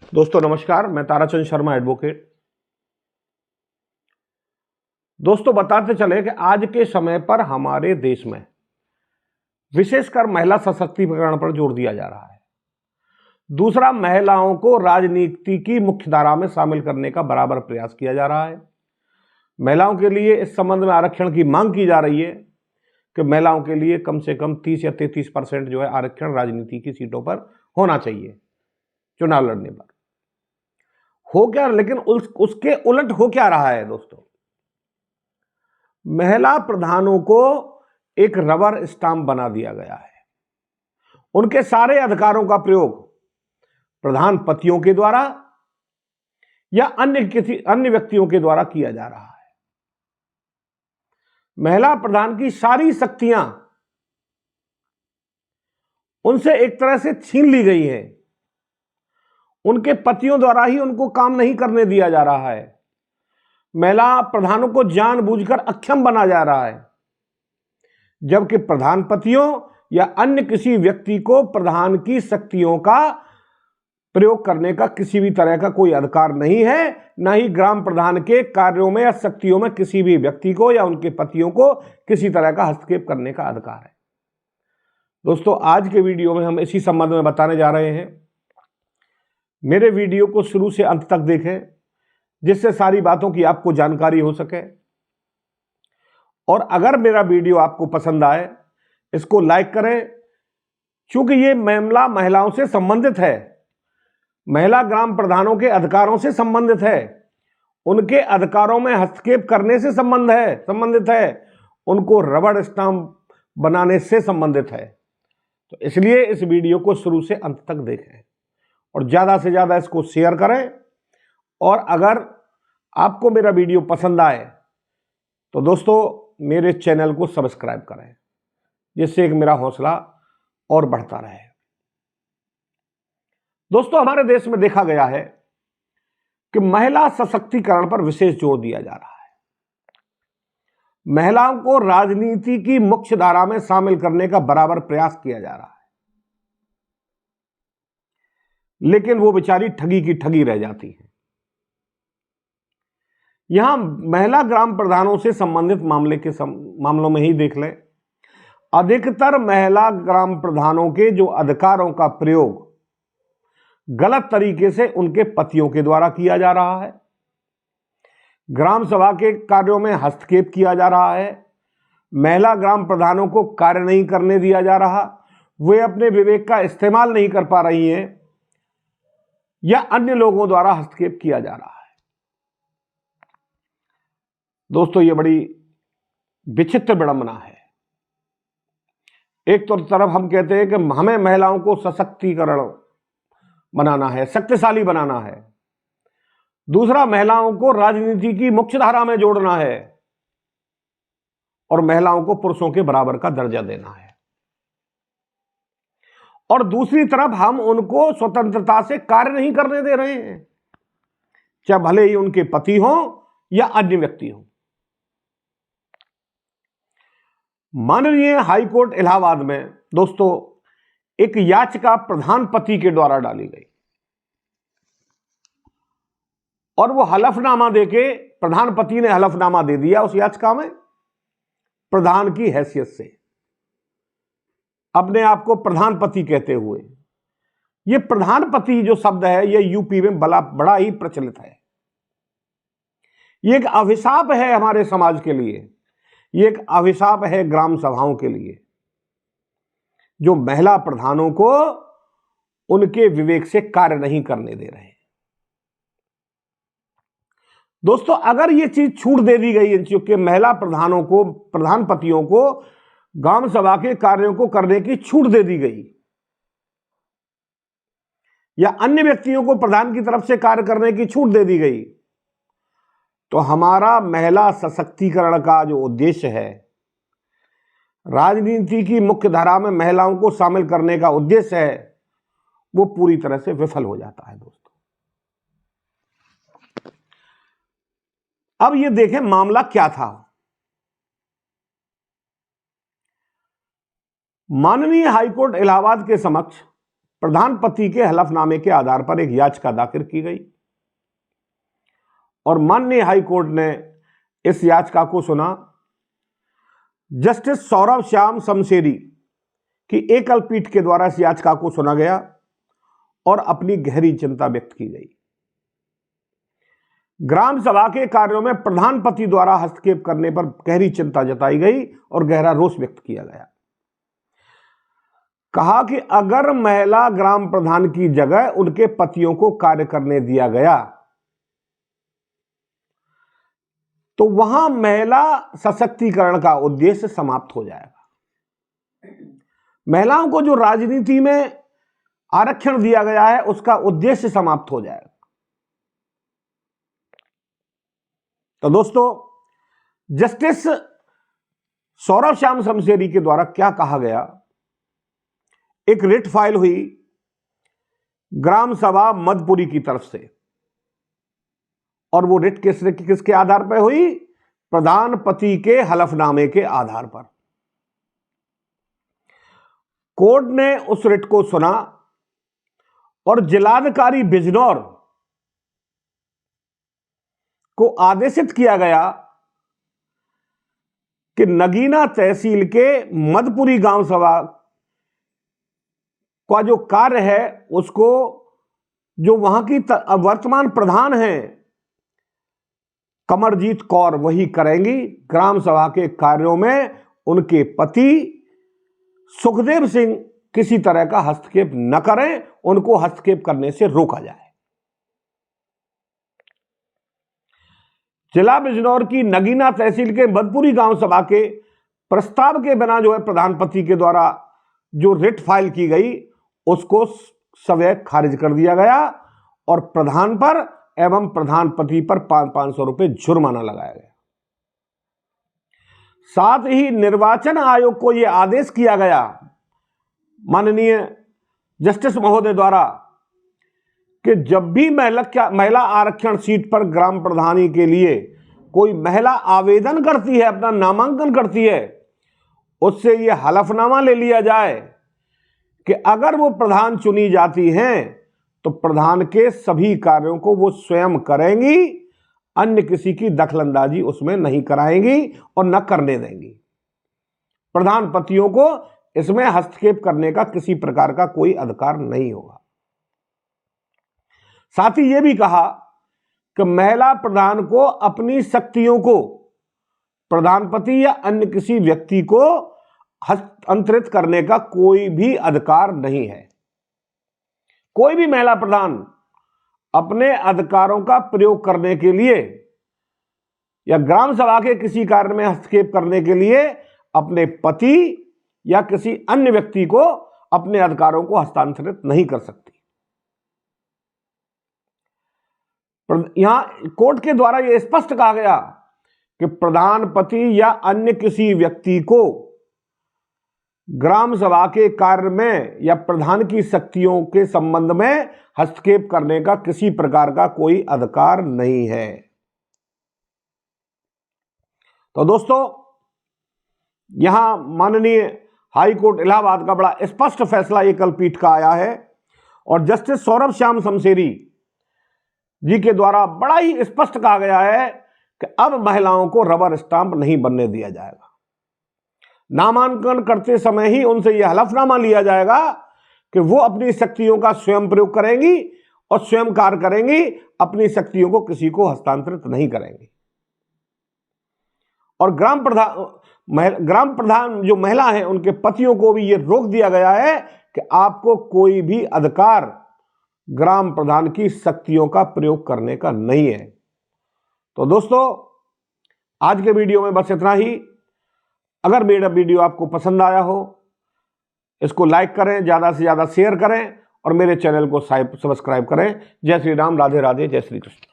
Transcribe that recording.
दोस्तों नमस्कार, मैं ताराचंद शर्मा एडवोकेट। दोस्तों बताते चले कि आज के समय पर हमारे देश में विशेषकर महिला सशक्तिकरण पर जोर दिया जा रहा है। दूसरा, महिलाओं को राजनीति की मुख्यधारा में शामिल करने का बराबर प्रयास किया जा रहा है। महिलाओं के लिए इस संबंध में आरक्षण की मांग की जा रही है कि महिलाओं के लिए कम से कम 30 या 33% जो है आरक्षण राजनीति की सीटों पर होना चाहिए चुनाव लड़ने पर। हो क्या, लेकिन उसके उलट हो क्या रहा है दोस्तों? महिला प्रधानों को एक रबर स्टाम्प बना दिया गया है। उनके सारे अधिकारों का प्रयोग प्रधान पतियों के द्वारा या अन्य व्यक्तियों के द्वारा किया जा रहा है। महिला प्रधान की सारी शक्तियां उनसे एक तरह से छीन ली गई हैं। उनके पतियों द्वारा ही उनको काम नहीं करने दिया जा रहा है। महिला प्रधानों को जानबूझकर अक्षम बना जा रहा है, जबकि प्रधान पतियों या अन्य किसी व्यक्ति को प्रधान की शक्तियों का प्रयोग करने का किसी भी तरह का कोई अधिकार नहीं है। न ही ग्राम प्रधान के कार्यों में या शक्तियों में किसी भी व्यक्ति को या उनके पतियों को किसी तरह का हस्तक्षेप करने का अधिकार है। दोस्तों आज के वीडियो में हम इसी संबंध में बताने जा रहे हैं। मेरे वीडियो को शुरू से अंत तक देखें, जिससे सारी बातों की आपको जानकारी हो सके। और अगर मेरा वीडियो आपको पसंद आए, इसको लाइक करें, क्योंकि ये मामला महिलाओं से संबंधित है। महिला ग्राम प्रधानों के अधिकारों से संबंधित है। उनके अधिकारों में हस्तक्षेप करने से संबंधित है। उनको रबड़ स्टाम्प बनाने से संबंधित है। तो इसलिए इस वीडियो को शुरू से अंत तक देखें और ज़्यादा से ज़्यादा इसको शेयर करें। और अगर आपको मेरा वीडियो पसंद आए तो दोस्तों मेरे चैनल को सब्सक्राइब करें, जिससे एक मेरा हौसला और बढ़ता रहे। दोस्तों हमारे देश में देखा गया है कि महिला सशक्तिकरण पर विशेष जोर दिया जा रहा है। महिलाओं को राजनीति की मुख्य धारा में शामिल करने का बराबर प्रयास किया जा रहा है, लेकिन वो बेचारी ठगी की ठगी रह जाती है। यहां महिला ग्राम प्रधानों से संबंधित मामलों में ही देख लें, अधिकतर महिला ग्राम प्रधानों के जो अधिकारों का प्रयोग गलत तरीके से उनके पतियों के द्वारा किया जा रहा है। ग्राम सभा के कार्यों में हस्तक्षेप किया जा रहा है। महिला ग्राम प्रधानों को कार्य नहीं करने दिया जा रहा। वे अपने विवेक का इस्तेमाल नहीं कर पा रही हैं या अन्य लोगों द्वारा हस्तक्षेप किया जा रहा है। दोस्तों ये बड़ी विचित्र विडंबना है। एक तो तरफ हम कहते हैं कि हमें महिलाओं को सशक्तिकरण बनाना है, शक्तिशाली बनाना है। दूसरा, महिलाओं को राजनीति की मुख्य धारा में जोड़ना है और महिलाओं को पुरुषों के बराबर का दर्जा देना है। और दूसरी तरफ हम उनको स्वतंत्रता से कार्य नहीं करने दे रहे हैं, चाहे भले ही उनके पति हों या अन्य व्यक्ति हों। माननीय हाईकोर्ट इलाहाबाद में दोस्तों एक याचिका प्रधान पति के द्वारा डाली गई और वो हलफनामा देके प्रधान पति ने हलफनामा दे दिया उस याचिका में, प्रधान की हैसियत से, अपने आप को प्रधान पति कहते हुए। ये प्रधान पति जो शब्द है ये यूपी में बड़ा ही प्रचलित है। ये एक अभिशाप है हमारे समाज के लिए, ये एक अभिशाप है ग्राम सभाओं के लिए, जो महिला प्रधानों को उनके विवेक से कार्य नहीं करने दे रहे हैं। दोस्तों अगर ये चीज छूट दे दी गई है, क्योंकि महिला प्रधानों को, प्रधान पतियों को ग्राम सभा के कार्यों को करने की छूट दे दी गई या अन्य व्यक्तियों को प्रधान की तरफ से कार्य करने की छूट दे दी गई, तो हमारा महिला सशक्तिकरण का जो उद्देश्य है, राजनीति की मुख्य धारा में महिलाओं को शामिल करने का उद्देश्य है, वो पूरी तरह से विफल हो जाता है। दोस्तों अब ये देखें मामला क्या था। माननीय हाईकोर्ट इलाहाबाद के समक्ष प्रधान पति के हलफनामे के आधार पर एक याचिका दाखिल की गई और माननीय हाई कोर्ट ने इस याचिका को सुना। जस्टिस सौरभ श्याम शमशेरी की एकल पीठ के द्वारा इस याचिका को सुना गया और अपनी गहरी चिंता व्यक्त की गई। ग्राम सभा के कार्यों में प्रधान पति द्वारा हस्तक्षेप करने पर गहरी चिंता जताई गई और गहरा रोष व्यक्त किया गया। कहा कि अगर महिला ग्राम प्रधान की जगह उनके पतियों को कार्य करने दिया गया तो वहां महिला सशक्तिकरण का उद्देश्य समाप्त हो जाएगा। महिलाओं को जो राजनीति में आरक्षण दिया गया है उसका उद्देश्य समाप्त हो जाएगा। तो दोस्तों, जस्टिस सौरभ श्याम शमशेरी के द्वारा क्या कहा गया, एक रिट फाइल हुई ग्राम सभा मधुपुरी की तरफ से और वो रिट किसके आधार पर हुई? प्रधान पति के हलफनामे के आधार पर। कोर्ट ने उस रिट को सुना और जिलाधिकारी बिजनौर को आदेशित किया गया कि नगीना तहसील के मधुपुरी गांव सभा का जो कार्य है उसको जो वहां की वर्तमान प्रधान है कमरजीत कौर वही करेंगी। ग्राम सभा के कार्यों में उनके पति सुखदेव सिंह किसी तरह का हस्तक्षेप न करें, उनको हस्तक्षेप करने से रोका जाए। जिला बिजनौर की नगीना तहसील के मधुपुरी गांव सभा के प्रस्ताव के बिना जो है प्रधान पति के द्वारा जो रिट फाइल की गई उसको सवै खारिज कर दिया गया और प्रधान पर एवं प्रधान पति पर 500 रुपए जुर्माना लगाया गया। साथ ही निर्वाचन आयोग को यह आदेश किया गया माननीय जस्टिस महोदय द्वारा कि जब भी महिला आरक्षण सीट पर ग्राम प्रधानी के लिए कोई महिला आवेदन करती है, अपना नामांकन करती है, उससे यह हलफनामा ले लिया जाए कि अगर वो प्रधान चुनी जाती हैं तो प्रधान के सभी कार्यों को वो स्वयं करेंगी, अन्य किसी की दखलंदाजी उसमें नहीं कराएंगी और न करने देंगी। प्रधान पतियों को इसमें हस्तक्षेप करने का किसी प्रकार का कोई अधिकार नहीं होगा। साथ ही यह भी कहा कि महिला प्रधान को अपनी शक्तियों को प्रधान पति या अन्य किसी व्यक्ति को हस्तांतरित करने का कोई भी अधिकार नहीं है। कोई भी महिला प्रधान अपने अधिकारों का प्रयोग करने के लिए या ग्राम सभा के किसी कार्य में हस्तक्षेप करने के लिए अपने पति या किसी अन्य व्यक्ति को अपने अधिकारों को हस्तांतरित नहीं कर सकती। यहां कोर्ट के द्वारा यह स्पष्ट कहा गया कि प्रधान पति या अन्य किसी व्यक्ति को ग्राम सभा के कार्य में या प्रधान की शक्तियों के संबंध में हस्तक्षेप करने का किसी प्रकार का कोई अधिकार नहीं है। तो दोस्तों, यहां माननीय हाई कोर्ट इलाहाबाद का बड़ा स्पष्ट फैसला एकल पीठ का आया है और जस्टिस सौरभ श्याम शमशेरी जी के द्वारा बड़ा ही स्पष्ट कहा गया है कि अब महिलाओं को रबर स्टांप नहीं बनने दिया जाएगा। नामांकन करते समय ही उनसे यह हलफनामा लिया जाएगा कि वो अपनी शक्तियों का स्वयं प्रयोग करेंगी और स्वयं कार्य करेंगी, अपनी शक्तियों को किसी को हस्तांतरित नहीं करेंगी। और ग्राम प्रधान जो महिला है उनके पतियों को भी यह रोक दिया गया है कि आपको कोई भी अधिकार ग्राम प्रधान की शक्तियों का प्रयोग करने का नहीं है। तो दोस्तों, आज के वीडियो में बस इतना ही। अगर मेरा वीडियो आपको पसंद आया हो इसको लाइक करें, ज़्यादा से ज़्यादा शेयर करें और मेरे चैनल को सब्सक्राइब करें। जय श्री राम, राधे राधे, जय श्री कृष्ण।